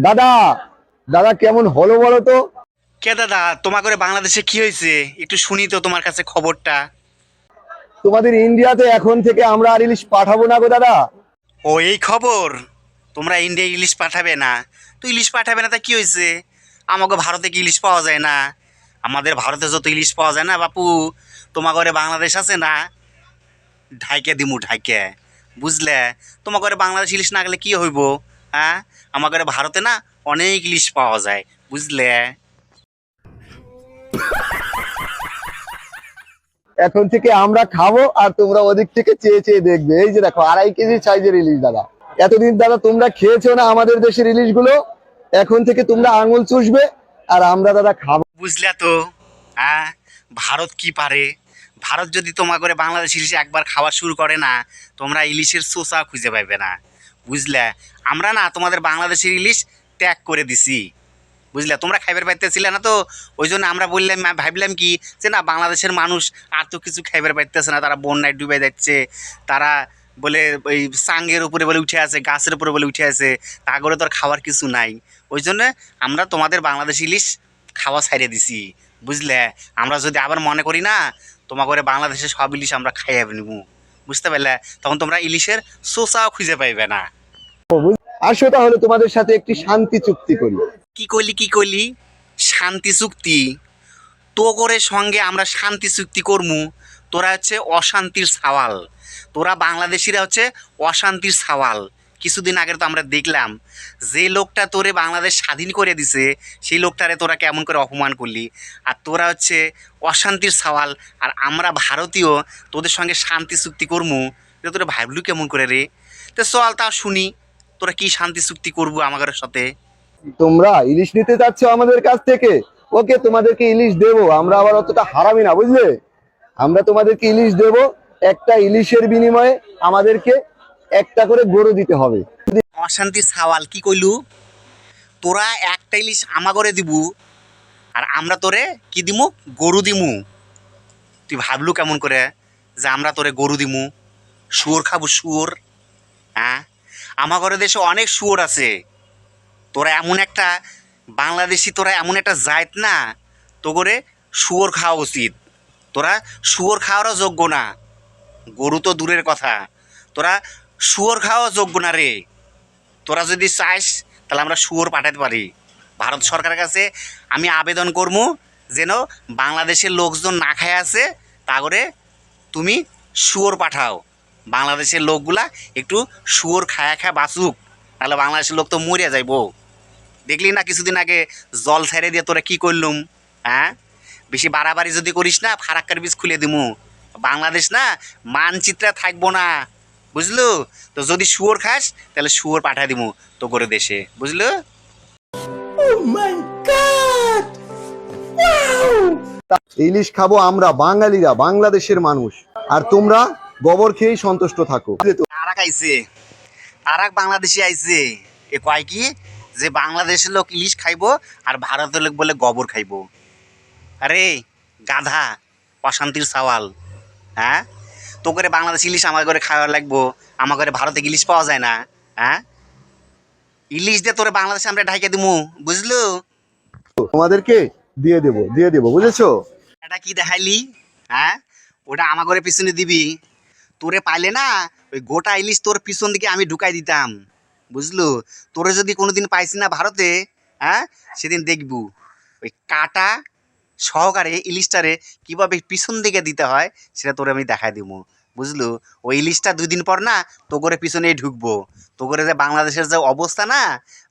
দাদা, দাদা কেমন হলো বলো তো? কে দাদা, তোমার করে বাংলাদেশে কি হয়েছে? একটু শুনি তো তোমার কাছে খবরটা। তোমাদের ইন্ডিয়াতে এখন থেকে আমরা আর ইলিশ পাঠাবো না গো দাদা। ও, এই খবর? তোমরা ইন্ডিয়া ইলিশ পাঠাবে না? তো ইলিশ পাঠাবে না তা কি হয়েছে? আমাকে ভারতে কি ইলিশ পাওয়া যায় না? আমাদের ভারতে যত ইলিশ পাওয়া যায় না বাপু, তোমার ঘরে বাংলাদেশ আছে না, ঢাইকে দিমু ঢাইকে, বুঝলে? তোমার ঘরে বাংলাদেশ ইলিশ না গেলে কি হইব? হ্যাঁ, আমার ঘরে ভারতে না অনেক ইলিশ পাওয়া যায়, বুঝলে? এখন থেকে আমরা খাবো আর তোমরা ওদিক থেকে চেয়ে চেয়ে দেখবে। এই যে দেখো 2.5 কেজি সাইজের ইলিশ দাদা। এতদিন দাদা তোমরা খেয়েছো না আমাদের দেশের ইলিশ গুলো, এখন থেকে তোমরা আঙুল চুষবে আর আমরা দাদা খাবো। বুঝলে তো? হ্যাঁ, ভারত কি পারে? ভারত যদি তোমার করে বাংলাদেশ ইলিশ একবার খাওয়া শুরু করে না, তোমরা ইলিশের চোষা খুঁজে পাইবে না, বুঝলে? আমরা না তোমাদের বাংলাদেশের ইলিশ ত্যাগ করে দিছি, বুঝলে? তোমরা খাইবার পাইতেছিলে না তো, ওই জন্য আমরা বললাম, ভাবলাম কি যে না, বাংলাদেশের মানুষ আর তো কিছু খাইবার পাইতেছে না, তারা বন্যায় ডুবে যাচ্ছে, তারা বলে ওই চাঙ্গের উপরে বলে উঠে আছে, গাছের উপরে বলে উঠে আছে, তা করে তো আর খাওয়ার কিছু নাই। ওই জন্য আমরা তোমাদের বাংলাদেশ ইলিশ খাওয়া ছাইড়ে দিছি, বুঝলে? আমরা যদি আবার মনে করি না তোমার করে বাংলাদেশের সব ইলিশ আমরা খাইয়ে নিব, বুঝতে পারলে? তখন তোমরা ইলিশের চোষাও খুঁজে পাইবে না। আসো তাহলে তোমাদের সাথে একটি শান্তি চুক্তি করি। কি করলি, কি করলি? শান্তি চুক্তি? তো করে সঙ্গে আমরা শান্তি চুক্তি করমু? তোরা হচ্ছে অশান্তির সাওয়াল, তোরা বাংলাদেশিরা হচ্ছে অশান্তির সাওয়াল। কিছুদিন আগে তো আমরা দেখলাম যে লোকটা তোরে বাংলাদেশ স্বাধীন করে দিছে, সেই লোকটারে তোরা কেমন করে অপমান করলি। আর তোরা হচ্ছে অশান্তির সাওয়াল, আর আমরা ভারতীয় তোদের সঙ্গে শান্তি চুক্তি করমু? এটা তোরা ভাবলু কেমন করে রে? তো চল তা শুনি, তোরা কি শান্তি চুক্তি করবো আমাদের সাথে? তোমরা ইলিশ নিতে চাচ্ছ আমাদের কাছ থেকে, ওকে তোমাদেরকে ইলিশ দেবো। আমরা আবার অতটা হারামি না, বুঝলে? আমরা তোমাদেরকে ইলিশ দেব। একটা ইলিশের বিনিময়ে আমাদেরকে একটা করে গরু দিতে হবে। অশান্তি সাওয়াল কি কইলু? তোরা একটা ইলিশ আমাগরে দিবু, আর আমরা তোরে কি দিমু? গরু দিমু? তুই ভাবলু কেমন করে যে আমরা তোরে গরু দিমু? শুয়োর খাবো, শুয়োর? হ্যাঁ, আমার ঘরে দেশে অনেক শুয়োর আছে। তোরা এমন একটা বাংলাদেশি, তোরা এমন একটা জাত না, তো করে শুয়োর খাওয়া উচিত। তোরা শুয়োর খাওয়ারও যোগ্য না, গরু তো দূরের কথা, তোরা শুয়োর খাওয়া যোগ্য না রে। তোরা যদি চাস তাহলে আমরা শুয়োর পাঠাতে পারি ভারত সরকারের কাছে। আমি আবেদন করবো যেন বাংলাদেশের লোকজন না খায় আছে, তা করে তুমি শুয়োর পাঠাও। বাংলাদেশের লোকগুলা একটু শুয়োর খায়া খায়া বাঁচুক, নাহলে বাংলাদেশের লোক তো মরিয়া যাইব। দেখলি না কিছুদিন আগে জল ছেড়ে দিয়ে তোরা কি করলুম? হ্যাঁ, বেশি বাড়াবাড়ি যদি করিস না, ফারাক্কার বীজ খুলে দিমু। বাংলাদেশ না মানচিত্রে থাকবো না, বুঝলু? তো যদি শুয়োর খাস তাহলে শুয়োর পাঠাই দিমু তো করে দেশে, বুঝলু? ইলিশ খাবো আমরা বাঙালিরা, বাংলাদেশের মানুষ, আর তোমরা গোবর খেয়েই সন্তুষ্ট থাকো। তারা খাইছে, তারা বাংলাদেশে আইছে, এ কয় কি যে বাংলাদেশের লোক ইলিশ খাইবো আর ভারতের লোক বলে গোবর খাইবো? আরে গাধা, অশান্তির সওয়াল। হ্যাঁ, তো করে বাংলাদেশ ইলিশ আমার ঘরে খাওয়া লাগবো, আমার ঘরে ভারতে ইলিশ পাওয়া যায় না? হ্যাঁ, ইলিশ দিয়ে তোরে বাংলাদেশে আমরা ঢাইকে দিমু, বুঝলু? তোমাদেরকে দিয়ে দেবো, দিয়ে দেবো, বুঝেছো? এটা কি দেখাইলি? হ্যাঁ, ওটা আমার ঘরে পিছনে দিবি। তোরে পাইলে না ওই গোটা ইলিশ তোর পিছন দিকে আমি ঢুকাই দিতাম, বুঝলু? তোরে যদি কোনোদিন পাইছি না ভারতে, হ্যাঁ, সেদিন দেখবু ওই কাটা সহকারে ইলিশটারে কীভাবে পিছন দিকে দিতে হয় সেটা তোরে আমি দেখাই দিব, বুঝলু? ওই ইলিশটা 2 দিন পর না তো করে পিছনেই ঢুকবো। তো করে যে বাংলাদেশের যে অবস্থা না,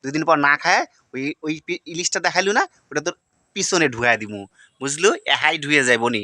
2 দিন পর না খায় ওই ওই ইলিশটা দেখাইলু না, ওটা তোর পিছনে ঢুকাই দিব, বুঝলু? এহাই ঢুয়ে যাইব নি।